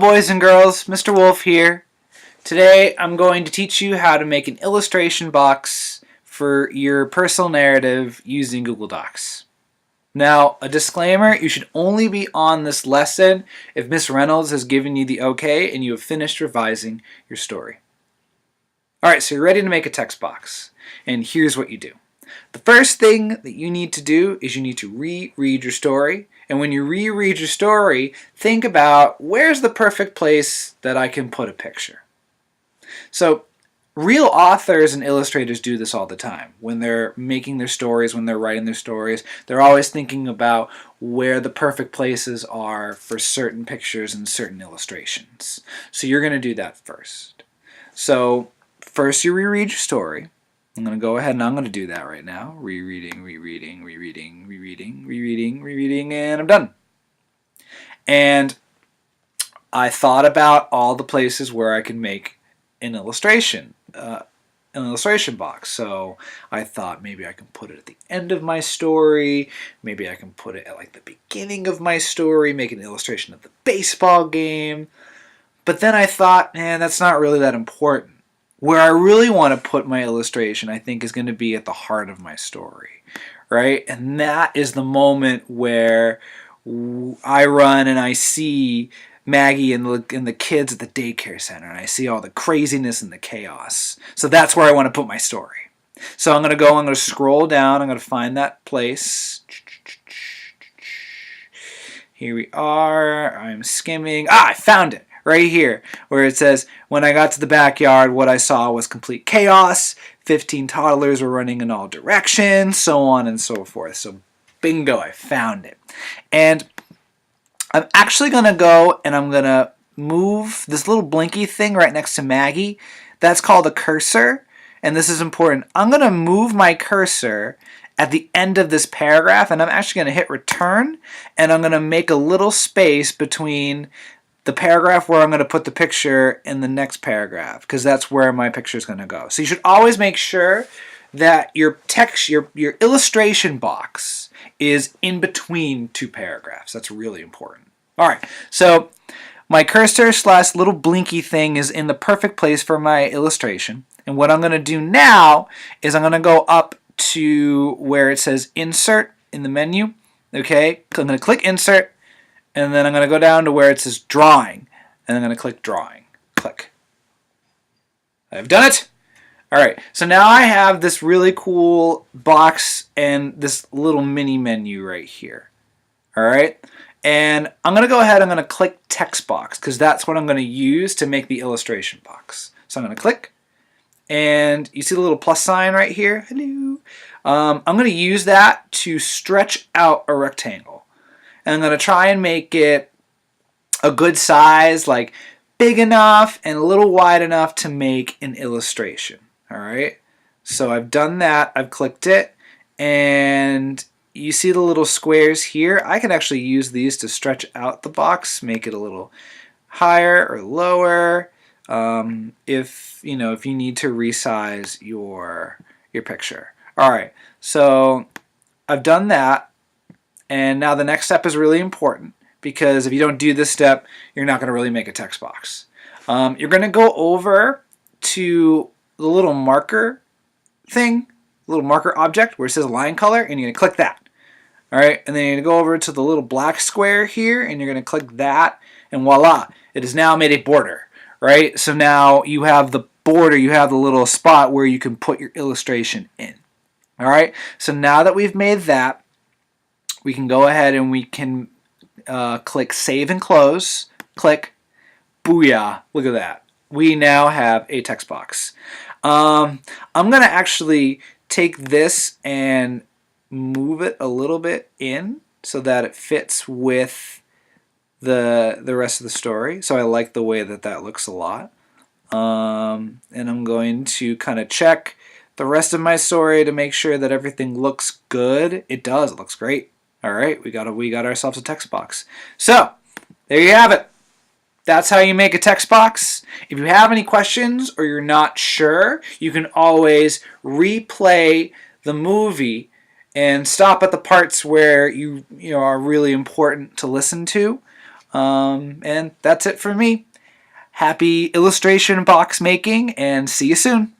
boys and girls, Mr. Wolf here. Today I'm going to teach you how to make an illustration box for your personal narrative using Google Docs. Now, a disclaimer, you should only be on this lesson if Miss Reynolds has given you the okay and you have finished revising your story. Alright, so you're ready to make a text box, and here's what you do. The first thing that you need to do is you need to reread your story. And when you reread your story, think about where's the perfect place that I can put a picture. So real authors and illustrators do this all the time. When they're making their stories, when they're writing their stories, they're always thinking about where the perfect places are for certain pictures and certain illustrations. So you're going to do that first. So first you reread your story. I'm going to go ahead and I'm going to do that right now. Rereading, rereading, rereading, rereading, rereading, rereading, and I'm done. And I thought about all the places where I can make an illustration box. So I thought maybe I can put it at the end of my story. Maybe I can put it at like the beginning of my story, make an illustration of the baseball game. But then I thought, man, that's not really that important. Where I really want to put my illustration, I think, is going to be at the heart of my story, right? And that is the moment where I run and I see Maggie and the kids at the daycare center, and I see all the craziness and the chaos. So that's where I want to put my story. So I'm going to scroll down, I'm going to find that place. Here we are, I'm skimming. I found it! Right here, where it says, when I got to the backyard, what I saw was complete chaos. 15 toddlers were running in all directions, so on and so forth. So bingo, I found it. And I'm actually going to go and I'm going to move this little blinky thing right next to Maggie. That's called a cursor, and this is important. I'm going to move my cursor at the end of this paragraph, and I'm actually going to hit return, and I'm going to make a little space between the paragraph where I'm going to put the picture in the next paragraph, because that's where my picture is going to go. So you should always make sure that your text, your illustration box is in between two paragraphs. That's really important. All right, so my cursor / little blinky thing is in the perfect place for my illustration. And what I'm going to do now is I'm going to go up to where it says Insert in the menu. Okay, I'm going to click Insert. And then I'm going to go down to where it says Drawing. And I'm going to click Drawing. Click. I've done it! Alright, so now I have this really cool box and this little mini menu right here. Alright? And I'm going to go ahead and I'm going to click Text Box, because that's what I'm going to use to make the illustration box. So I'm going to click. And you see the little plus sign right here? Hello. I'm going to use that to stretch out a rectangle. And I'm going to try and make it a good size, like big enough and a little wide enough to make an illustration. Alright, so I've done that, I've clicked it, and you see the little squares here. I can actually use these to stretch out the box, make it a little higher or lower, if you need to resize your picture. Alright, so I've done that. And now the next step is really important, because if you don't do this step, you're not going to really make a text box. You're going to go over to the little marker thing, little marker object where it says line color, and you're going to click that. Alright, and then you're going to go over to the little black square here, and you're going to click that, and voila, it has now made a border. Right? So now you have the border, you have the little spot where you can put your illustration in. Alright, so now that we've made that, we can go ahead and we can click Save and Close. Click. Booyah. Look at that. We now have a text box. I'm going to actually take this and move it a little bit in so that it fits with the rest of the story. So I like the way that looks a lot. And I'm going to kind of check the rest of my story to make sure that everything looks good. It does. It looks great. Alright, we got ourselves a text box. So, there you have it. That's how you make a text box. If you have any questions or you're not sure, you can always replay the movie and stop at the parts where you are really important to listen to. And that's it for me. Happy illustration box making, and see you soon.